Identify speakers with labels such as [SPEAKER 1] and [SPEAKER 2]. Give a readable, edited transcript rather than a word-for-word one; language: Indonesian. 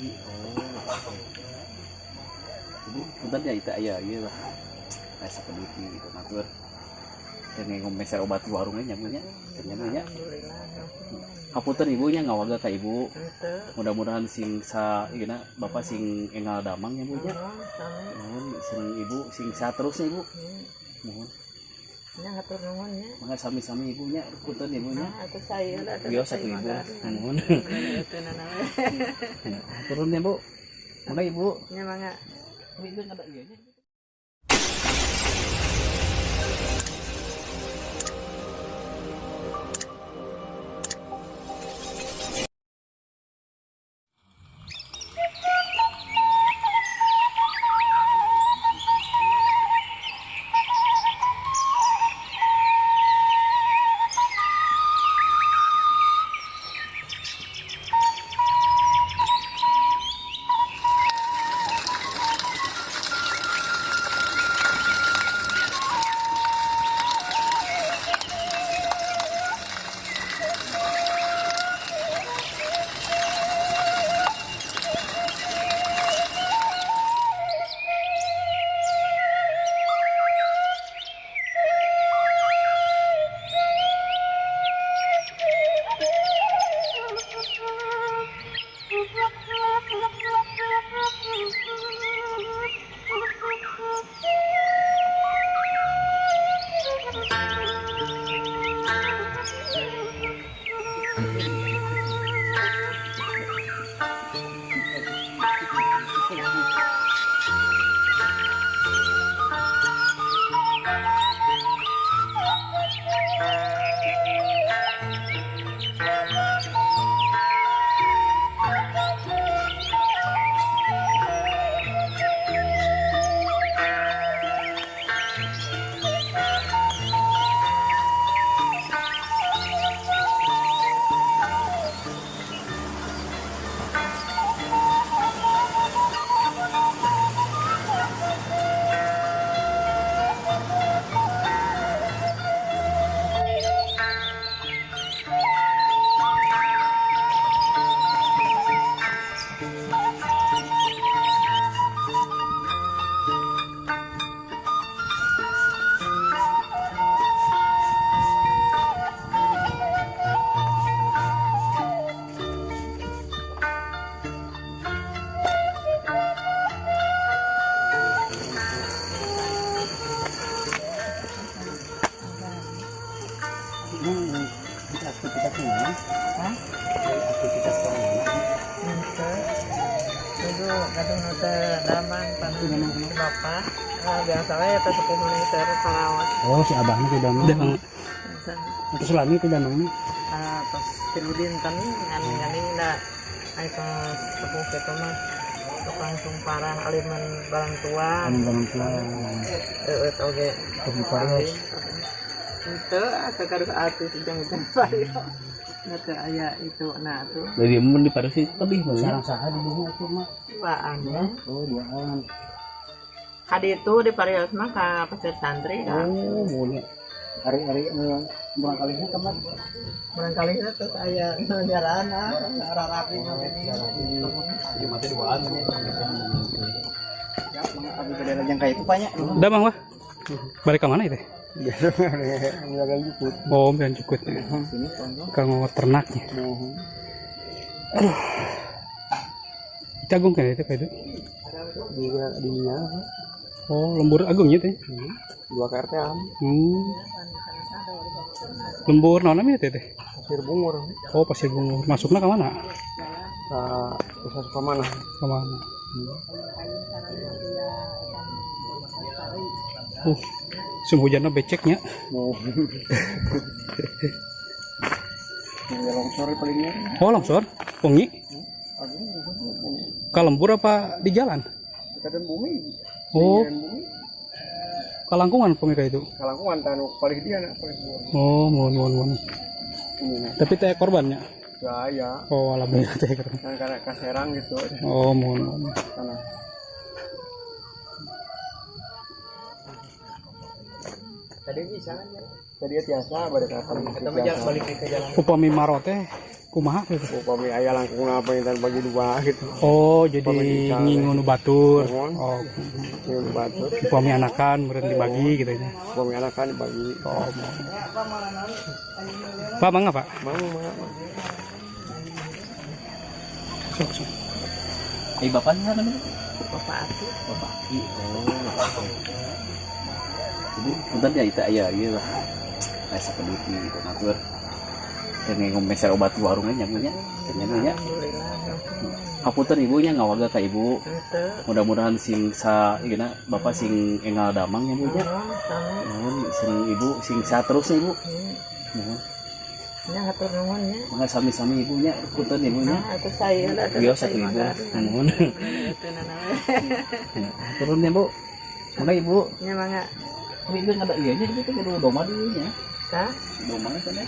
[SPEAKER 1] Oh. Jadi punten ya itu aya ieu lah. Asa peneliti gitu natur. Yang ngomeser obat di warungnya nyamunya. Nyamunya. Hapunten ibunya ngawaga ka ibu. Mudah-mudahan sing sa ieu bapak sing engal damang nya ibunya. Mohon sing ibu sing sehat terus nih ibu. Mohon.
[SPEAKER 2] Nya ngatur nuhun nya.
[SPEAKER 1] Mangga sami-sami ibunya, punten ibunya.
[SPEAKER 2] Atuh saya lah.
[SPEAKER 1] Bios satu ibu. Mohon. Turun ya bu. Mangga ibu.
[SPEAKER 2] Nya mangga.
[SPEAKER 1] Itu ada ieu nya. Aktivitas mana? Hah? Aktivitas mana?
[SPEAKER 2] Itu kadang ada damang panen bapak. Biasanya ya sepuh meter parawat.
[SPEAKER 3] Oh si abahnya ke damang. Damang. Terus lami ke damang ini?
[SPEAKER 2] Pas tiludin kan ngani ndak. Ay pas sepuh itu mah langsung parah aliman barang tua.
[SPEAKER 3] Barang tua.
[SPEAKER 2] Oke.
[SPEAKER 3] Lebih parah.
[SPEAKER 2] Itu sekarang atuh sejam-jam pario. Nggak aya itu nah tuh.
[SPEAKER 1] Dari mun di Paris lebih
[SPEAKER 3] Sarang saha di bawah itu mah.
[SPEAKER 2] Duaan ya.
[SPEAKER 3] Oh, duaan.
[SPEAKER 2] Hadi itu di Parios mah ka pasir santri kan.
[SPEAKER 3] Oh, boleh. Hari-hari bulan kalinya teman.
[SPEAKER 2] Barangkali itu aya jarana rarapi
[SPEAKER 1] Di mati duaan.
[SPEAKER 3] Ya, abi beda yang kayak itu banyak.
[SPEAKER 4] Damang wah. Balik ke mana itu?
[SPEAKER 3] Enggak jukut.
[SPEAKER 4] Oh, bukan jukut.
[SPEAKER 3] Sini
[SPEAKER 4] Kalau ternaknya. Aduh. Jagung kan itu kayak itu.
[SPEAKER 3] Dinya.
[SPEAKER 4] Oh, lembur agungnya teh.
[SPEAKER 3] 2 KRT-an.
[SPEAKER 4] Lembur naon namanya teh?
[SPEAKER 3] Pasir bungur.
[SPEAKER 4] Oh, pasir bungur. Masuknya ke mana?
[SPEAKER 3] Pusat ke mana?
[SPEAKER 4] Ke mana? Sumber hujannya beceknya.
[SPEAKER 3] Ya longsor palingnya.
[SPEAKER 4] Oh, longsor. Pongi. Kalembur apa di jalan?
[SPEAKER 3] Dekatan bumi.
[SPEAKER 4] Oh,
[SPEAKER 3] Bumi.
[SPEAKER 4] kalangkungan pongi kayak itu.
[SPEAKER 3] Kalangkungan tanu paling dia nak paling buah.
[SPEAKER 4] Oh, mohon. Tapi teh korbannya.
[SPEAKER 3] Ya.
[SPEAKER 4] Oh, alhamdulillah teh korban.
[SPEAKER 3] Kan karena kaserang gitu.
[SPEAKER 4] Oh, mohon.
[SPEAKER 3] Sana.
[SPEAKER 2] Tadi bisa kan ya.
[SPEAKER 3] Tadi biasa pada kapan
[SPEAKER 2] Kita balik ke jalan.
[SPEAKER 4] Upami maro teh kumaha gitu.
[SPEAKER 5] Upami aya langkung apa yang bagi dua gitu.
[SPEAKER 4] Oh, jadi ngingun batur.
[SPEAKER 5] Mohon.
[SPEAKER 4] Oh,
[SPEAKER 5] Yang batu.
[SPEAKER 4] upami anakan meureun dibagi gitu ya.
[SPEAKER 5] Upami anak kan dibagi.
[SPEAKER 4] Oh. Pak, mangga, Pak.
[SPEAKER 5] Mau.
[SPEAKER 4] Sok, sok.
[SPEAKER 1] Bapaknya kan
[SPEAKER 2] Bapak aku
[SPEAKER 1] bapak jadi punten ya itu aya ieu lah asa peneliti gitu natur dan ngomeser obat di warungnya nyamunya nya
[SPEAKER 2] alhamdulillah
[SPEAKER 1] hapunten ibunya ngawaga ka ibu
[SPEAKER 2] ente
[SPEAKER 1] mudah-mudahan sing sa ieu bapak sing engal damang ya bunya
[SPEAKER 2] sami
[SPEAKER 1] nuhun sing ibu sing sa terus nih ibu nuhun
[SPEAKER 2] nya hatur nuhun nya
[SPEAKER 1] mangga sami-sami ibunya punten ibunya
[SPEAKER 2] aku saya lah
[SPEAKER 1] bios satu ibu nuhun
[SPEAKER 2] itu nana
[SPEAKER 1] turun ya bu mangga ibu
[SPEAKER 2] nya mangga
[SPEAKER 1] ibu ada iya nya itu kan domba dulunya
[SPEAKER 2] kah
[SPEAKER 1] domba kan